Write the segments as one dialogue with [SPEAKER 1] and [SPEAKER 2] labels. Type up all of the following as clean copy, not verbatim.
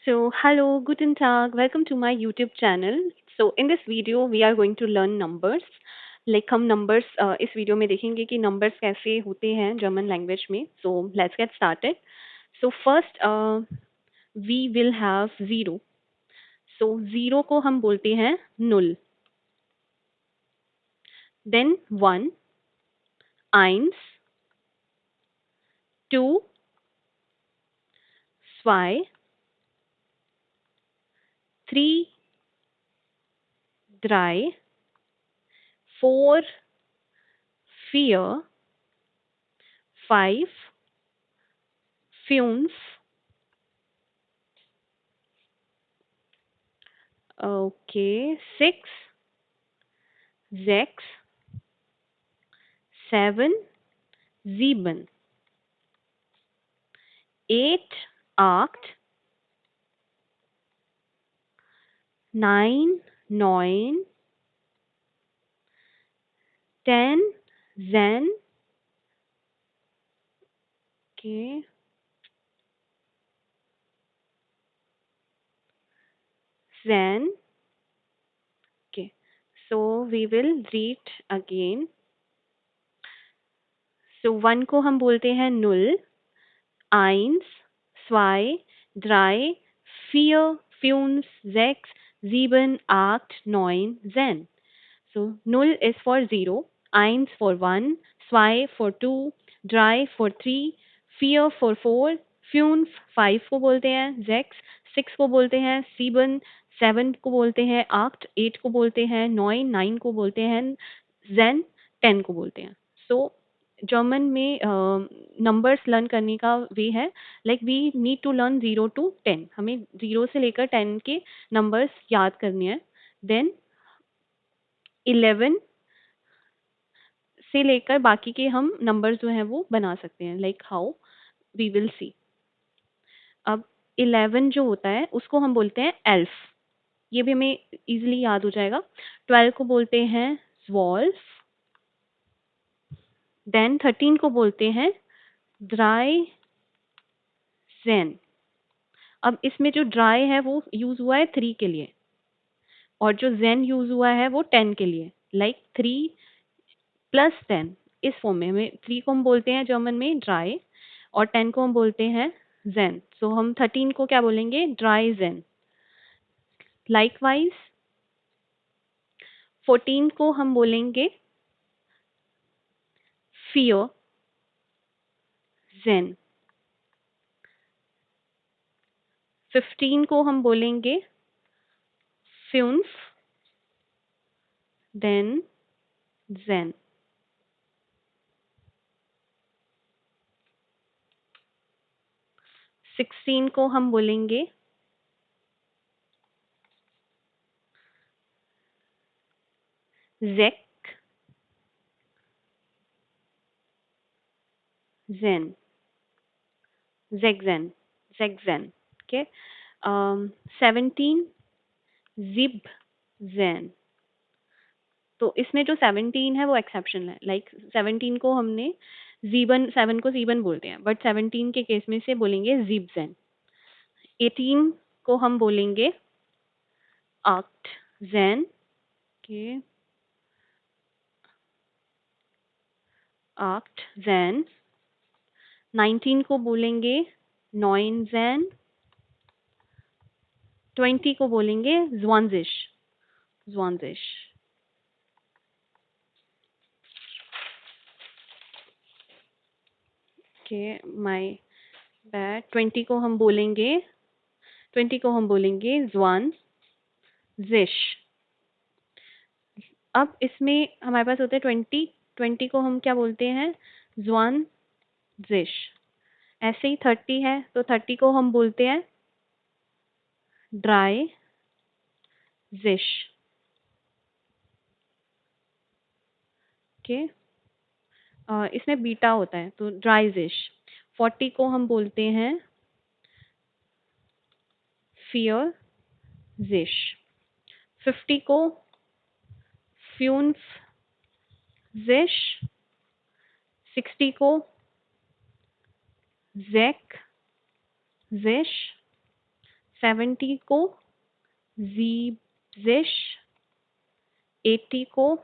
[SPEAKER 1] So, hello, guten Tag, welcome to my YouTube channel. So, in this video, we are going to learn numbers. Like हम numbers इस video में देखेंगे कि numbers कैसे होते हैं German language में. So, let's get started. So, first, we will have zero. So, zero को हम बोलते हैं null. Then one, eins, two, zwei, three, drei, four, vier, five, fünf. Okay, six, sechs, seven, sieben, eight, acht, nine, neun, 10, zen, okay, zen, okay. So we will read again. So one को हम बोलते हैं null, eins, zwei, drei, vier, fünf, sechs, sieben, acht, neun, zehn. So null is for zero, eins for one, zwei for two, drei for three, vier for four, fünf five को बोलते हैं, sechs six को बोलते हैं, sieben seven को बोलते हैं, acht eight को बोलते हैं, neun nine को बोलते हैं, zen 10 को बोलते हैं. So जर्मन में नंबर्स लर्न करने का वे है like we need to learn 0 to 10. हमें 0 से लेकर 10 के नंबर्स याद करने हैं. देन 11 से लेकर बाकी के हम नंबर्स जो हैं वो बना सकते हैं like how we will see. अब 11 जो होता है उसको हम बोलते हैं एल्फ. ये भी हमें इजीली याद हो जाएगा. 12 को बोलते हैं zwölf. देन 13 को बोलते हैं ड्राई जेन. अब इसमें जो ड्राई है वो यूज हुआ है 3 के लिए और जो जेन यूज हुआ है वो 10 के लिए. लाइक 3 प्लस 10 इस फॉर्म में हमें 3 को हम बोलते हैं जर्मन में ड्राई और 10 को हम बोलते हैं जेन. सो हम 13 को क्या बोलेंगे? ड्राई जेन. लाइकवाइज 14 को हम बोलेंगे फियर जेन. 15 को हम बोलेंगे फ्यून्फ देन जेन. 16 को हम बोलेंगे जेक जेन. जेगजेन जेगजेन. ओके. 17 जिब जेन. तो इसमें जो 17 है वो एक्सेप्शन है. लाइक 17 को हमने जीबन 7 को जीबन बोलते हैं बट 17 के केस में से बोलेंगे जीबजेन. 18 को हम बोलेंगे आक्ट जेन के. आक्ट जेन. 19 को बोलेंगे नॉइन जेन. 20 को बोलेंगे ज्वानजिश ज्वानजिश. के माय बैड. 20 को हम बोलेंगे 20 को हम बोलेंगे ज्वान जिश. अब इसमें हमारे पास होते हैं 20. 20 को हम क्या बोलते हैं? ज्वान जिश. ऐसे ही 30 है तो 30 को हम बोलते हैं ड्राई जिश. ओके. इसमें बीटा होता है तो ड्राई जिश. 40 को हम बोलते हैं फियर जिश. 50 को फ्यून्फ जिश. 60 को जेक जिश. 70 को siebzig, 80 को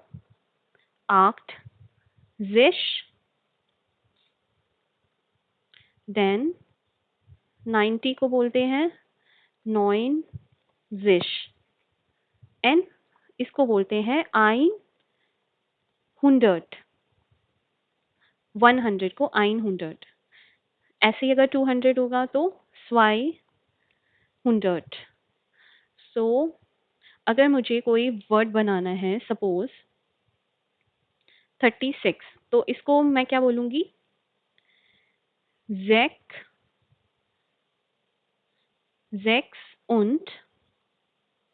[SPEAKER 1] achtzig, देन 90 को बोलते हैं neunzig, एंड इसको बोलते हैं 100, 100 को 100। ऐसे ही अगर 200 होगा तो 200। सो अगर मुझे कोई वर्ड बनाना है, सपोज 36, तो इसको मैं क्या बोलूंगी? sechs, sechs und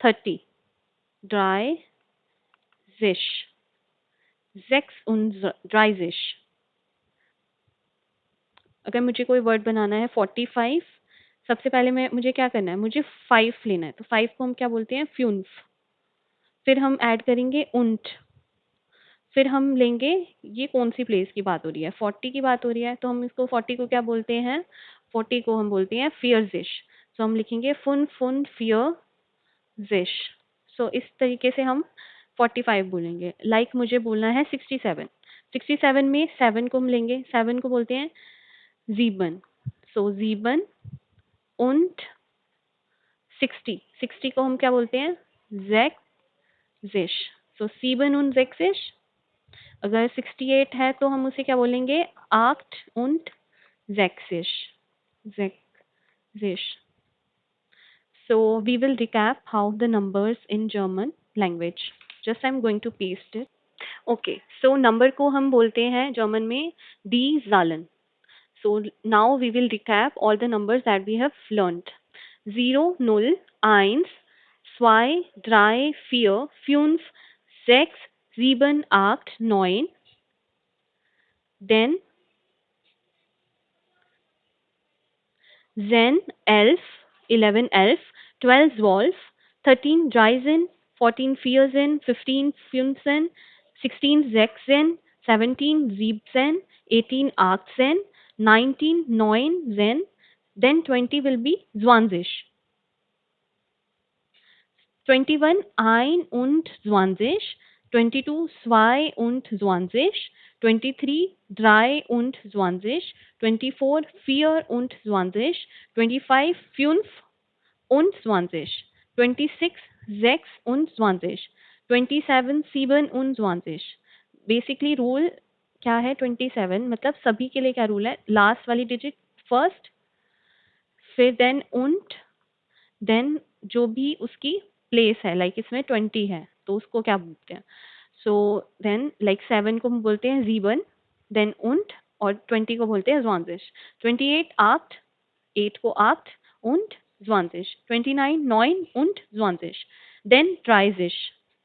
[SPEAKER 1] 30, 30, 36। अगर मुझे कोई वर्ड बनाना है 45, सबसे पहले मुझे क्या करना है? मुझे 5 लेना है, तो 5 को हम क्या बोलते हैं? फ्यून्फ। फिर हम ऐड करेंगे उंट, फिर हम लेंगे, ये कौन सी प्लेस की बात हो रही है? 40 की बात हो रही है, तो हम इसको 40 को क्या बोलते हैं? 40 को हम बोलते हैं फियरजिश। सो हम लिखेंगे फुन फुन फियरजिश। सो इस तरीके से हम 45 बोलेंगे। लाइक मुझे बोलना है 67, 67 में 7 को हम लेंगे, 7 को बोलते हैं ज़ीबन। सो ज़ीबन und 60, 60 को हम क्या बोलते हैं? sechzig। सो 7 und 60। अगर 68 है तो हम उसे क्या बोलेंगे? 8 und 60, 60। So we will recap how the numbers in German language. Just I'm going to paste it. Okay, so number को हम बोलते हैं जर्मन में die Zahlen. So now we will recap all the numbers that we have learned. 0, 0, 1, 2, 3, 4, 5, 6, 7, 8, 9. Then 10, 11, 11, 11, 12, 12, 13, Dreizehn, 14, Vierzehn, 15, Fünfzehn, 16, Sechzehn, 17, Siebzehn, 18, Achtzehn, 19, Neunzehn, then 20 will be Zwanzig. 21, ein und zwanzig, 22, zwei und zwanzig, 23, drei und zwanzig, 24, vier und zwanzig, 25, fünf und zwanzig, 26, sechs und zwanzig, 27, sieben und zwanzig। Basically rule क्या है? 27 मतलब सभी के लिए क्या rule है? Last वाली digit first, फिर देन उंट, देन जो भी उसकी प्लेस है, लाइक इसमें 20 है तो उसको क्या बोलते हैं? सो देन लाइक 7 को हम बोलते हैं ज़ीबन, देन उंट, और 20 को बोलते हैं ज़्वांज़िश। 28 आक्ट, 8 को act und zwanzig, 29 9 und zwanzig, then dreißig,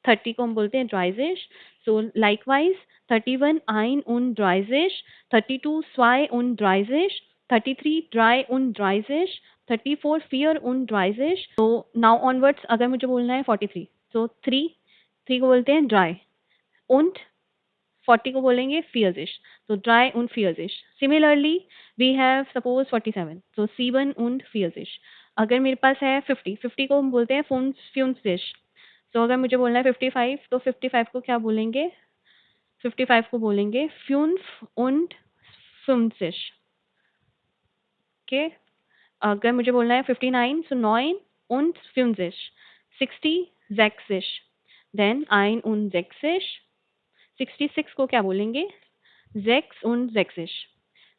[SPEAKER 1] 30 को हम बोलते हैं dreißig। so likewise 31 ein und dreißig, 32 zwei und dreißig, 33 drei und dreißig, 34 vier und dreißig। so now onwards अगर मुझे बोलना है 43, so 3 को बोलते हैं dry, und 40 को बोलेंगे vierzig, so dry und vierzig। Similarly we have suppose 47, so sieben und vierzig। अगर मेरे पास है 50, 50 को हम बोलते हैं fünfzig। so अगर मुझे बोलना है 55, तो 55 को क्या बोलेंगे? 55 को बोलेंगे fünf und fünfzig। ओके, अगर मुझे बोलना है 59, so 9 und fünfzig, 60 sechzig, then ein und sechzig। 66 को क्या बोलेंगे? sechs und sechzig।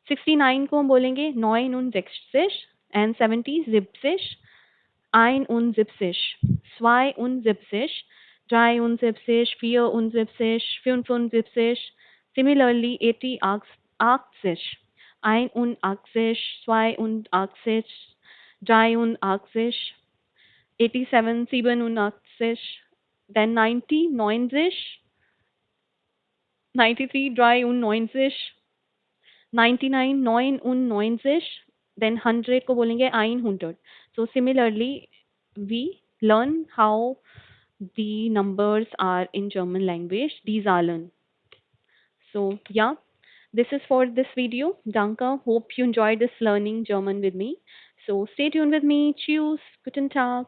[SPEAKER 1] 69 को हम बोलेंगे neun und sechzig, and 70 siebzig, ein und siebzig, zwei und siebzig, drei und siebzig, vier und siebzig, 75। Similarly 80 achtzig, ein und achtzig, zwei und achtzig, drei und achtzig, 87 87, then 90 90, 93 drei und 90, 99 99, then 100 को बोलेंगे 100। so similarly we learn how the numbers are in German language. These are learned. So yeah, this is for this video. Danke. Hope you enjoyed this learning German with me. So stay tuned with me. Cheers. Guten Tag.